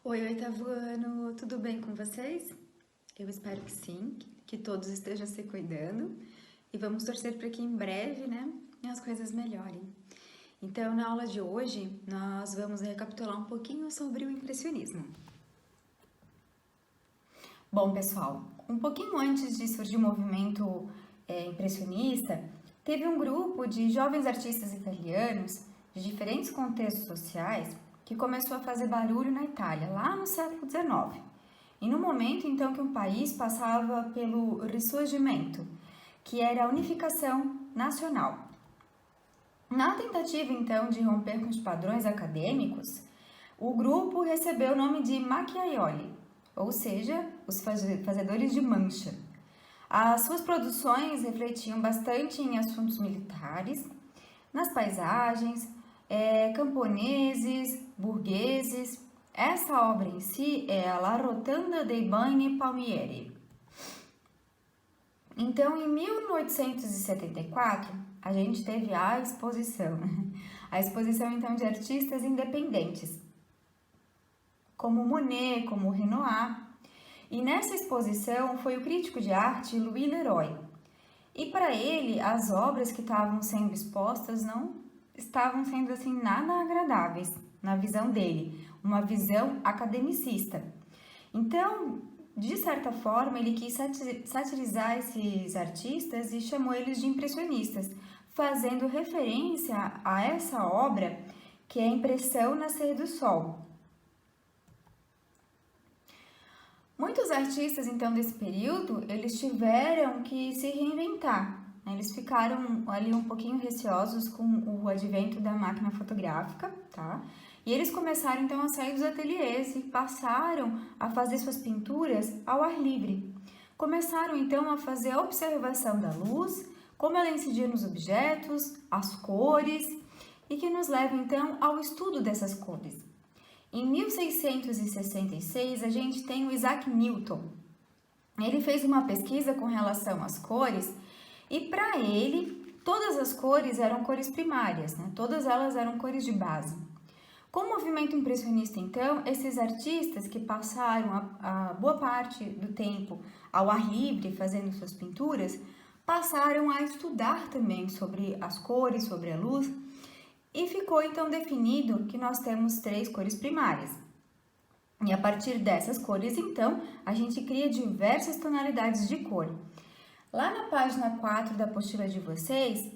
Oi, oitavo ano, tudo bem com vocês? Eu espero que sim, que todos estejam se cuidando e vamos torcer para que em breve, as coisas melhorem. Então, na aula de hoje, nós vamos recapitular um pouquinho sobre o impressionismo. Bom, pessoal, um pouquinho antes de surgir o movimento impressionista, teve um grupo de jovens artistas italianos de diferentes contextos sociais que começou a fazer barulho na Itália, lá no século XIX. E no momento, então, que o país passava pelo Risorgimento, que era a unificação nacional. Na tentativa, então, de romper com os padrões acadêmicos, o grupo recebeu o nome de Macchiaioli, ou seja, os fazedores de mancha. As suas produções refletiam bastante em assuntos militares, nas paisagens, camponeses, burgueses. Essa obra em si é a La Rotonda dei Bagni Palmieri. Então, em 1874, a gente teve a exposição então de artistas independentes, como Monet, como Renoir. E nessa exposição foi o crítico de arte Louis Leroy. E para ele, as obras que estavam sendo expostas não estavam sendo assim nada agradáveis na visão dele, uma visão academicista. Então, de certa forma, ele quis satirizar esses artistas e chamou eles de impressionistas, fazendo referência a essa obra que é a Impressão Nascer do Sol. Muitos artistas, então, desse período, eles tiveram que se reinventar. Eles ficaram ali um pouquinho receosos com o advento da máquina fotográfica, tá? E eles começaram, então, a sair dos ateliês e passaram a fazer suas pinturas ao ar livre. Começaram, então, a fazer a observação da luz, como ela incidia nos objetos, as cores, e que nos leva, então, ao estudo dessas cores. Em 1666, a gente tem o Isaac Newton. Ele fez uma pesquisa com relação às cores e, para ele, todas as cores eram cores primárias, né? Todas elas eram cores de base. Com o movimento impressionista, então, esses artistas que passaram a boa parte do tempo ao ar livre fazendo suas pinturas, passaram a estudar também sobre as cores, sobre a luz, e ficou então definido que nós temos 3 cores primárias. E a partir dessas cores, então, a gente cria diversas tonalidades de cor. Lá na página 4 da apostila de vocês,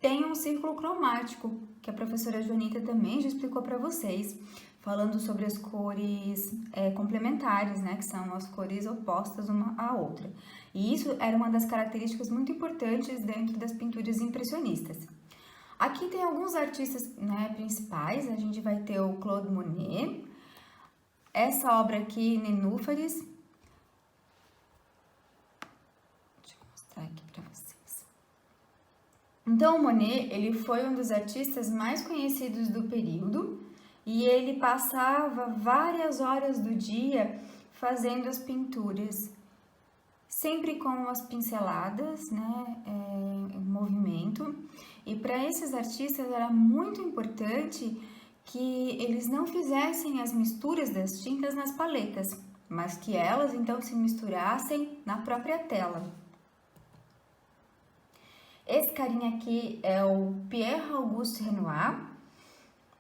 tem um círculo cromático, que a professora Joanita também já explicou para vocês, falando sobre as cores complementares, né, que são as cores opostas uma à outra. E isso era uma das características muito importantes dentro das pinturas impressionistas. Aqui tem alguns artistas, né, principais, a gente vai ter o Claude Monet, essa obra aqui, Nenúfares. Deixa eu mostrar aqui para vocês. Então, o Monet, ele foi um dos artistas mais conhecidos do período e ele passava várias horas do dia fazendo as pinturas, sempre com as pinceladas, né, em movimento. E para esses artistas era muito importante que eles não fizessem as misturas das tintas nas paletas, mas que elas então se misturassem na própria tela. Esse carinha aqui é o Pierre-Auguste Renoir.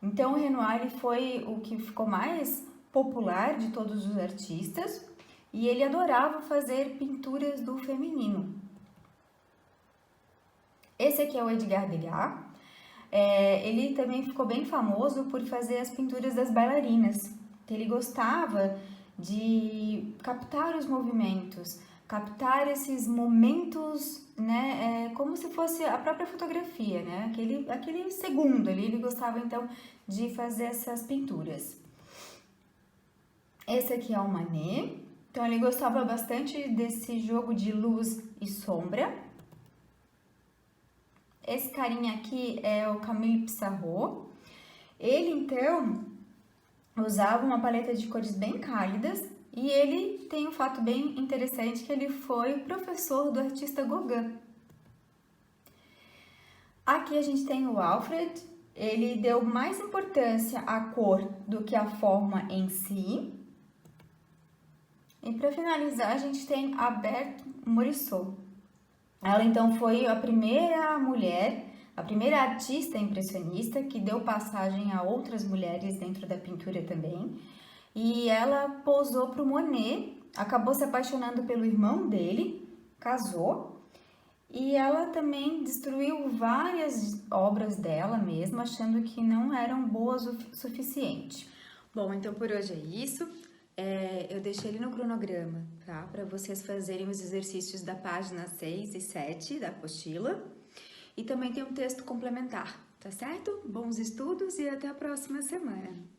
Então, o Renoir ele foi o que ficou mais popular de todos os artistas e ele adorava fazer pinturas do feminino. Esse aqui é o Edgar Degas. Ele também ficou bem famoso por fazer as pinturas das bailarinas. Ele gostava de captar os movimentos, captar esses momentos, né, como se fosse a própria fotografia, né, aquele segundo ali, ele gostava então de fazer essas pinturas. Esse aqui é o Manet, então ele gostava bastante desse jogo de luz e sombra. Esse carinha aqui é o Camille Pissarro. Ele, então, usava uma paleta de cores bem cálidas e ele tem um fato bem interessante que ele foi professor do artista Gauguin. Aqui a gente tem o Alfred. Ele deu mais importância à cor do que à forma em si. E para finalizar, a gente tem a Berthe Morisot. Ela então foi a primeira mulher, a primeira artista impressionista que deu passagem a outras mulheres dentro da pintura também. E ela posou para o Monet, acabou se apaixonando pelo irmão dele, casou. E ela também destruiu várias obras dela mesma, achando que não eram boas o suficiente. Bom, então por hoje é isso. Eu deixei ele no cronograma, tá? Para vocês fazerem os exercícios da página 6 e 7 da apostila. E também tem um texto complementar, tá certo? Bons estudos e até a próxima semana!